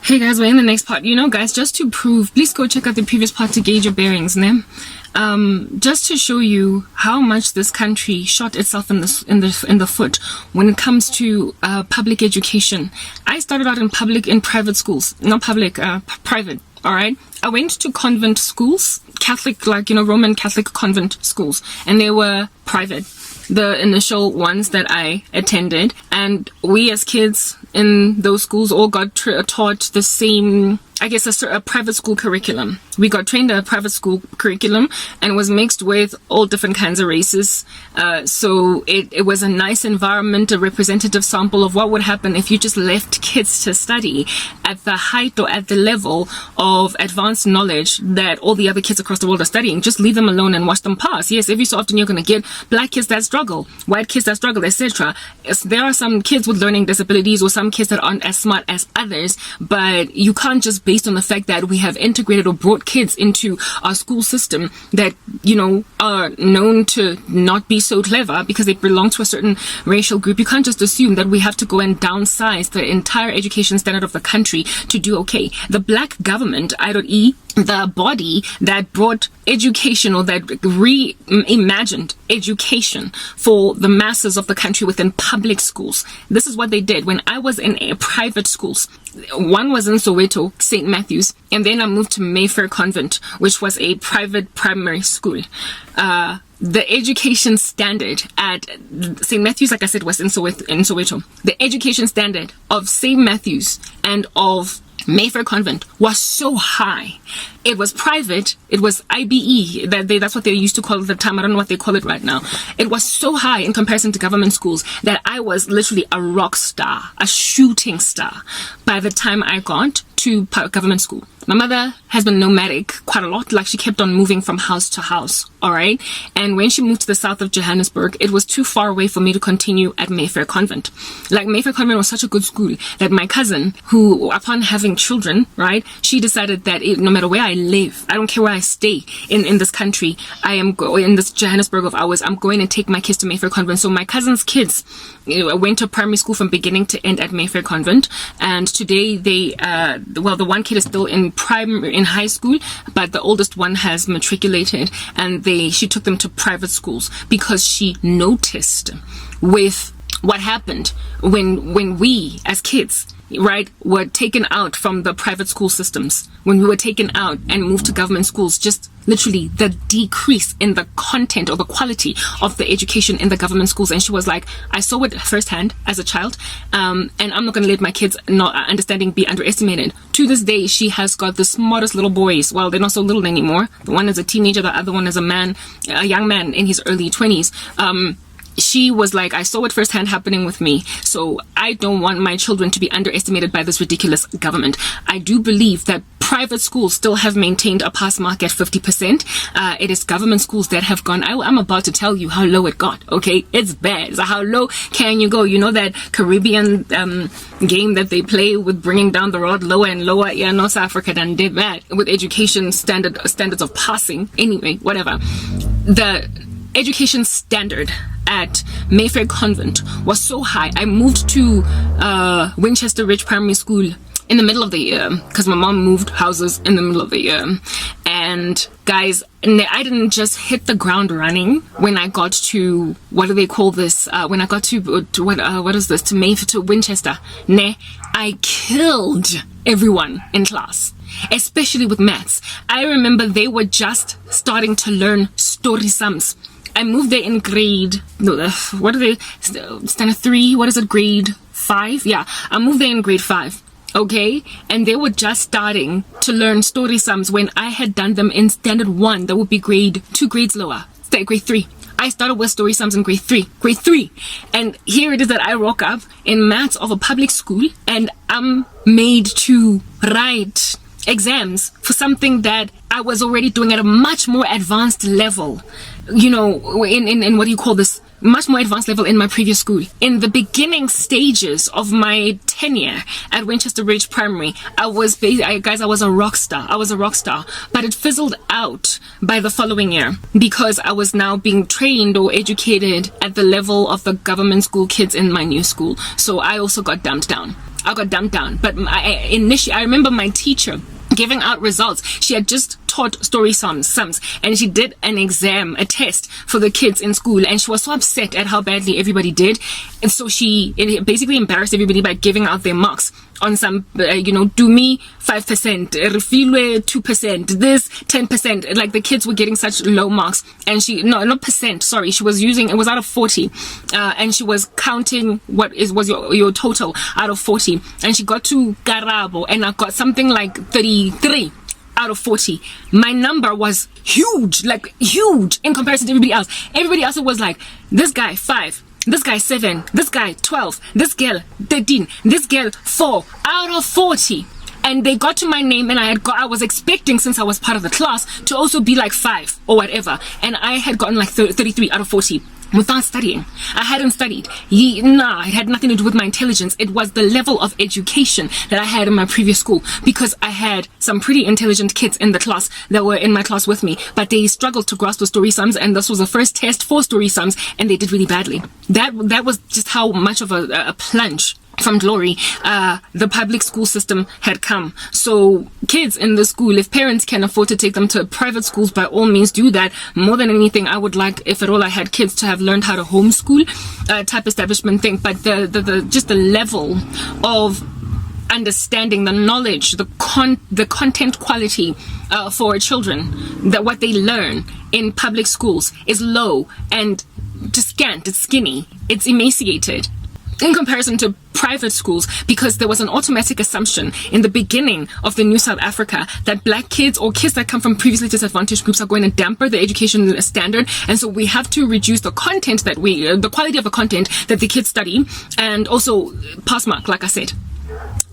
Hey guys, we're in the next part. Guys, just to prove, please go check out the previous part to gauge your bearings, ne? Just to show you how much this country shot itself in the foot when it comes to public education. I started out in private schools, not public, private. All right. I went to convent schools, Catholic, Roman Catholic convent schools, and they were private, the initial ones that I attended. And we as kids in those schools all got taught the same, I guess, a private school curriculum. We got trained a private school curriculum and was mixed with all different kinds of races. So it was a nice environment, a representative sample of what would happen if you just left kids to study at the height or at the level of advanced knowledge that all the other kids across the world are studying. Just leave them alone and watch them pass. Yes, every so often you're going to get black kids that struggle, white kids that struggle, etc. There are some kids with learning disabilities or some kids that aren't as smart as others, but you can't just, based on the fact that we have integrated or brought kids into our school system that, are known to not be so clever because they belong to a certain racial group, you can't just assume that we have to go and downsize the entire education standard of the country to do okay. The black government, I.E., the body that brought education or that reimagined education for the masses of the country within public schools. This is what they did when I was in private schools. One was in Soweto, St. Matthews, and then I moved to Mayfair Convent, which was a private primary school. The education standard at St. Matthews, like I said, was in Soweto. The education standard of St. Matthews and of Mayfair Convent was so high. It was private. It was IBE. That's what they used to call it at the time. I don't know what they call it right now. It was so high in comparison to government schools that I was literally a rock star, a shooting star by the time I got to government school. My mother has been nomadic quite a lot. Like, she kept on moving from house to house. All right. And when she moved to the south of Johannesburg, it was too far away for me to continue at Mayfair Convent. Like, Mayfair Convent was such a good school that my cousin, who upon having children, right, she decided that no matter where I live, I don't care where I stay in this country, I am in this Johannesburg of ours, I'm going to take my kids to Mayfair Convent. So my cousin's kids went to primary school from beginning to end at Mayfair Convent. And today the one kid is still in high school, but the oldest one has matriculated, and she took them to private schools because she noticed with what happened when we as kids, right, were taken out from the private school systems, when we were taken out and moved to government schools, just literally the decrease in the content or the quality of the education in the government schools. And she was like, I saw it firsthand as a child, and I'm not going to let my kids' understanding be underestimated. To this day, she has got the smartest little boys. Well, they're not so little anymore. The one is a teenager, the other one is a young man in his early 20s. She was like, I saw it firsthand happening with me, so I don't want my children to be underestimated by this ridiculous government. I do believe that private schools still have maintained a pass mark at 50%. It is government schools that have gone, I'm about to tell you how low it got, okay? It's bad. So how low can you go? You know that Caribbean game that they play with bringing down the rod lower and lower? Yeah, North Africa done did that with education standards of passing. Anyway, whatever. The education standard at Mayfair Convent was so high. I moved to Winchester Ridge Primary School in the middle of the year because my mom moved houses in the middle of the year. And guys, I didn't just hit the ground running when I got to, what do they call this? When I got to what is this? To Winchester. I killed everyone in class, especially with maths. I remember they were just starting to learn story sums. I moved there in grade, standard 3, grade 5? Yeah, I moved there in grade 5, okay? And they were just starting to learn story sums when I had done them in standard 1. That would be grade 2 grades lower, grade 3. I started with story sums in grade 3. And here it is that I rock up in maths of a public school and I'm made to write exams for something that I was already doing at a much more advanced level, in what do you call this, much more advanced level in my previous school. In the beginning stages of my tenure at Winchester Ridge Primary, I was a rock star. But it fizzled out by the following year because I was now being trained or educated at the level of the government school kids in my new school. So I also got dumped down. I got dumped down. But initially, I remember my teacher giving out results. She had just taught story sums, and she did an exam, a test for the kids in school, and she was so upset at how badly everybody did, and so she basically embarrassed everybody by giving out their marks on some, do me 5%, Refilwe 2%, this 10%. Like the kids were getting such low marks, and not percent, sorry, she was using, it was out of 40, and she was counting what was your total out of 40, and she got to Karabo, and I got something like 33 out of 40. My number was huge, like huge in comparison to everybody else. Everybody else was like, this guy 5, this guy 7, this guy 12, this girl 13, this girl 4 out of 40. And they got to my name, and I was expecting, since I was part of the class, to also be like 5 or whatever, and I had gotten like 33 out of 40 without studying. I hadn't studied. It had nothing to do with my intelligence. It was the level of education that I had in my previous school, because I had some pretty intelligent kids in the class that were in my class with me, but they struggled to grasp the story sums, and this was the first test for story sums, and they did really badly. That was just how much of a plunge from glory the public school system had come. So kids in the school, if parents can afford to take them to private schools, by all means do that. More than anything, I would like, if at all I had kids, to have learned how to homeschool type establishment thing. But the just the level of understanding, the knowledge, the content quality for children, that what they learn in public schools is low and just scant, it's skinny, it's emaciated in comparison to private schools, because there was an automatic assumption in the beginning of the New South Africa that black kids or kids that come from previously disadvantaged groups are going to damper the education standard, and so we have to reduce the content that the quality of the content that the kids study, and also pass mark, like I said.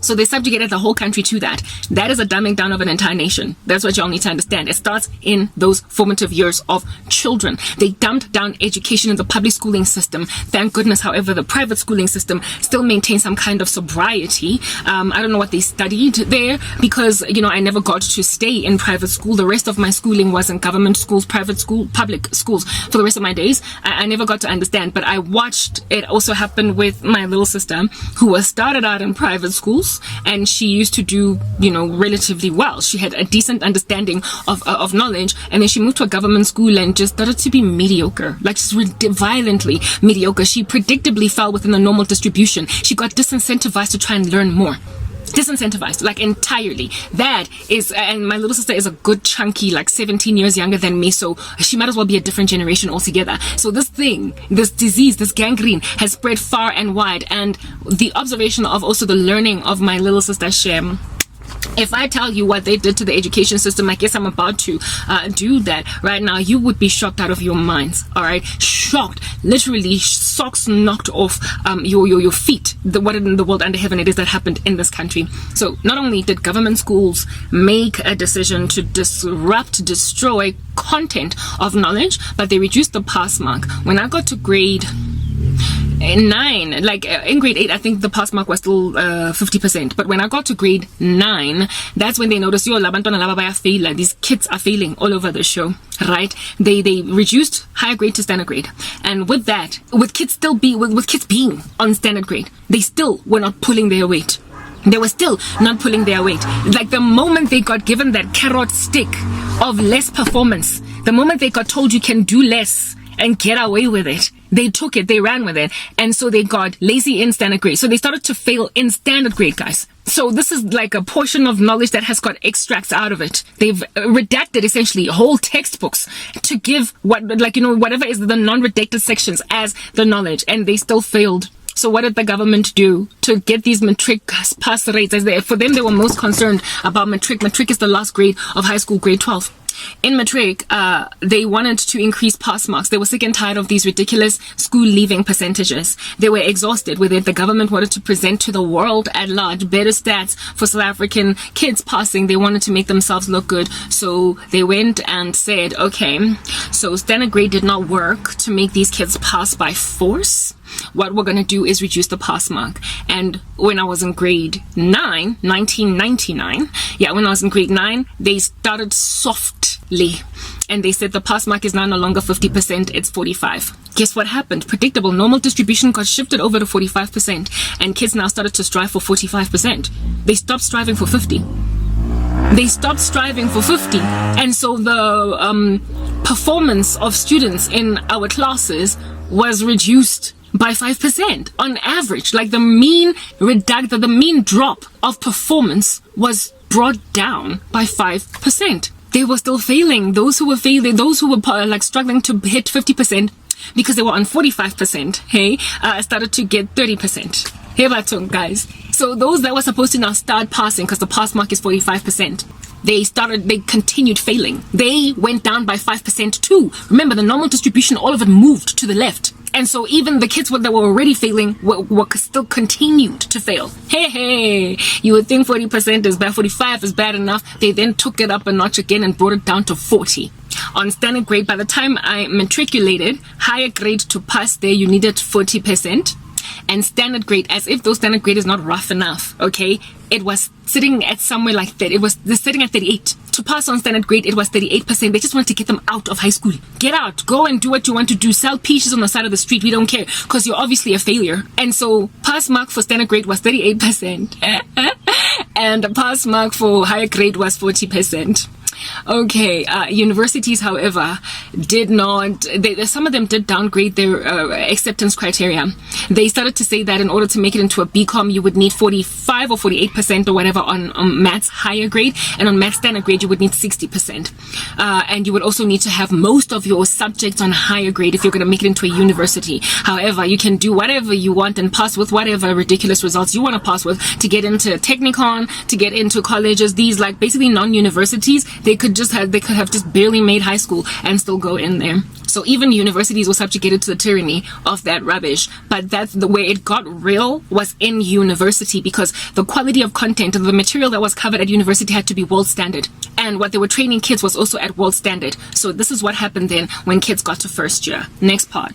So they subjugated the whole country to that. That is a dumbing down of an entire nation. That's what y'all need to understand. It starts in those formative years of children. They dumped down education in the public schooling system. Thank goodness, however, the private schooling system still maintains some kind of sobriety. I don't know what they studied there, because, I never got to stay in private school. The rest of my schooling was in government schools, private school, public schools for the rest of my days. I never got to understand, but I watched it also happen with my little sister, who was started out in private schools, and she used to do, relatively well. She had a decent understanding of knowledge, and then she moved to a government school and just started to be mediocre, like just violently mediocre. She predictably fell within the normal distribution. She got disincentivized to try and learn more. Disincentivized, like entirely. That is, and my little sister is a good chunky, like 17 years younger than me, so she might as well be a different generation altogether. So this disease, this gangrene has spread far and wide, and the observation of also the learning of my little sister Shem. If I tell you what they did to the education system, I guess I'm about to do that right now, you would be shocked out of your minds. All right, shocked, literally socks knocked off your feet. What in the world under heaven it is that happened in this country. So not only did government schools make a decision to destroy content of knowledge, but they reduced the pass mark. When I got to grade 9, like in grade 8, I think the pass mark was still 50%, but when I got to grade 9, that's when they noticed, these kids are failing all over the show, right? They reduced higher grade to standard grade, and with that, with kids being on standard grade, they still were not pulling their weight. They were still not pulling their weight. Like the moment they got given that carrot stick of less performance, the moment they got told you can do less and get away with it, they took it, they ran with it, and so they got lazy in standard grade. So they started to fail in standard grade, guys. So this is like a portion of knowledge that has got extracts out of it. They've redacted essentially whole textbooks to give whatever is the non-redacted sections as the knowledge, and they still failed. So what did the government do to get these matric pass rates? For them, they were most concerned about matric. Matric is the last grade of high school, grade 12. In matric, they wanted to increase pass marks. They were sick and tired of these ridiculous school leaving percentages. They were exhausted with it. The government wanted to present to the world at large better stats for South African kids passing. They wanted to make themselves look good. So they went and said, okay, so standard grade did not work to make these kids pass by force. what we're going to do is reduce the pass mark. And when I was in grade 9, 1999, when I was in grade 9, they started softly. And they said the pass mark is now no longer 50%, it's 45. Guess what happened? Predictable. Normal distribution got shifted over to 45%. And kids now started to strive for 45%. They stopped striving for 50. They stopped striving for 50. And so the performance of students in our classes was reduced by 5% on average. Like the mean drop of performance was brought down by 5%. They were still failing. Those who were failing, those who were like struggling to hit 50% because they were on 45%, started to get 30%. Hey, baton, guys. So those that were supposed to now start passing, because the pass mark is 45%, they continued failing. They went down by 5% too. Remember, the normal distribution, all of it moved to the left. And so even the kids that were already failing were still continued to fail. Hey, you would think 40% is bad, 45 is bad enough. They then took it up a notch again and brought it down to 40. On standard grade, by the time I matriculated, higher grade to pass there, you needed 40%. And standard grade, as if those standard grade is not rough enough, okay? It was sitting at somewhere like that. It was sitting at 38. To pass on standard grade, it was 38%. They just wanted to get them out of high school. Get out. Go and do what you want to do. Sell peaches on the side of the street. We don't care, because you're obviously a failure. And so pass mark for standard grade was 38%. And the pass mark for higher grade was 40%. Okay, universities, however, did not, some of them did downgrade their acceptance criteria. They started to say that in order to make it into a BCom, you would need 45 or 48% or whatever on maths higher grade, and on maths standard grade, you would need 60%. And you would also need to have most of your subjects on higher grade if you're going to make it into a university. However, you can do whatever you want and pass with whatever ridiculous results you want to pass with to get into Technicon, to get into colleges, these like basically non-universities. They could have just barely made high school and still go in there. So even universities were subjugated to the tyranny of that rubbish. But that's the way it got real, was in university, because the quality of content and the material that was covered at university had to be world standard. And what they were training kids was also at world standard. So this is what happened then when kids got to first year. Next part.